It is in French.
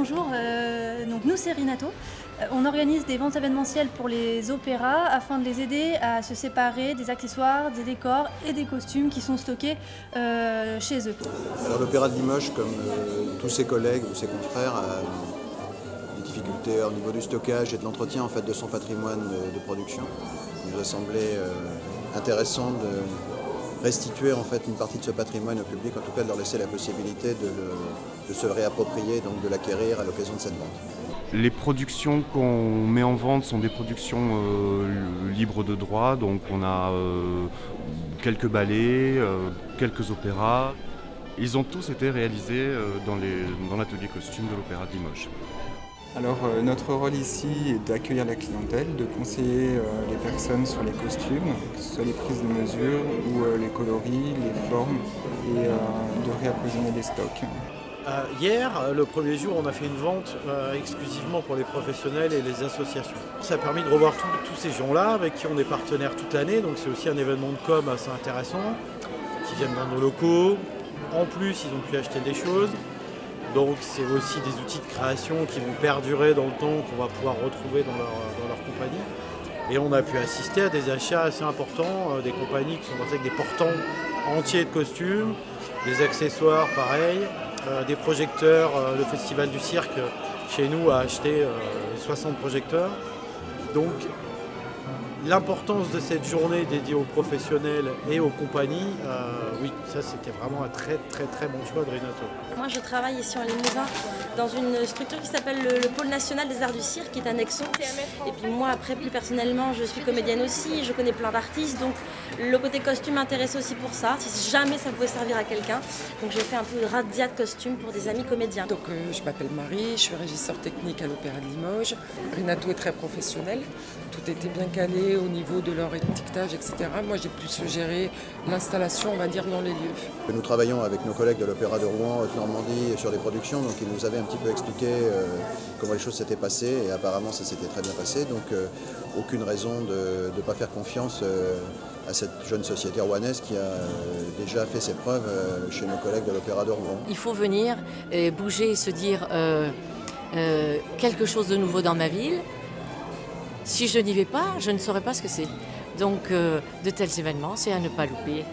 Bonjour, donc nous c'est Rinato. On organise des ventes événementielles pour les opéras afin de les aider à se séparer des accessoires, des décors et des costumes qui sont stockés chez eux. Alors l'Opéra de Limoges, comme tous ses collègues ou ses confrères, a des difficultés au niveau du stockage et de l'entretien en fait, de son patrimoine de production. Il nous a semblé intéressant de restituer en fait une partie de ce patrimoine au public, en tout cas de leur laisser la possibilité de se le réapproprier, donc de l'acquérir à l'occasion de cette vente. Les productions qu'on met en vente sont des productions libres de droit, donc on a quelques ballets, quelques opéras. Ils ont tous été réalisés dans l'atelier costume de l'Opéra de Limoges. Alors notre rôle ici est d'accueillir la clientèle, de conseiller les personnes sur les costumes, que ce soit les prises de mesure ou les coloris, les formes et de réapprovisionner les stocks. Hier, le premier jour, on a fait une vente exclusivement pour les professionnels et les associations. Ça a permis de revoir tous ces gens-là avec qui on est partenaire toute l'année, donc c'est aussi un événement de com assez intéressant, qui viennent dans nos locaux. En plus, ils ont pu acheter des choses. Donc c'est aussi des outils de création qui vont perdurer dans le temps, qu'on va pouvoir retrouver dans leur compagnie. Et on a pu assister à des achats assez importants, des compagnies qui sont passées avec des portants entiers de costumes, des accessoires pareils, des projecteurs. Le Festival du Cirque chez nous a acheté 60 projecteurs. Donc l'importance de cette journée dédiée aux professionnels et aux compagnies, oui, ça c'était vraiment un très bon choix de Rinato. Moi je travaille ici en Limousin dans une structure qui s'appelle le Pôle National des Arts du Cirque, qui est un Nexon. Et puis moi après plus personnellement je suis comédienne aussi, je connais plein d'artistes, donc le côté costume m'intéresse aussi pour ça, si jamais ça pouvait servir à quelqu'un. Donc j'ai fait un peu de razzia de costumes pour des amis comédiens. Donc je m'appelle Marie, je suis régisseur technique à l'Opéra de Limoges. Rinato est très professionnel, tout était bien calé au niveau de leur étiquetage, etc. Moi j'ai plus géré l'installation, on va dire, dans les lieux. Nous travaillons avec nos collègues de l'Opéra de Rouen, Haute-Normandie, sur des productions, donc ils nous avaient un petit peu expliqué comment les choses s'étaient passées, et apparemment ça s'était très bien passé, donc aucune raison de ne pas faire confiance à cette jeune société rouennaise qui a déjà fait ses preuves chez nos collègues de l'Opéra de Rouen. Il faut venir et bouger et se dire quelque chose de nouveau dans ma ville. Si je n'y vais pas, je ne saurais pas ce que c'est. Donc de tels événements, c'est à ne pas louper.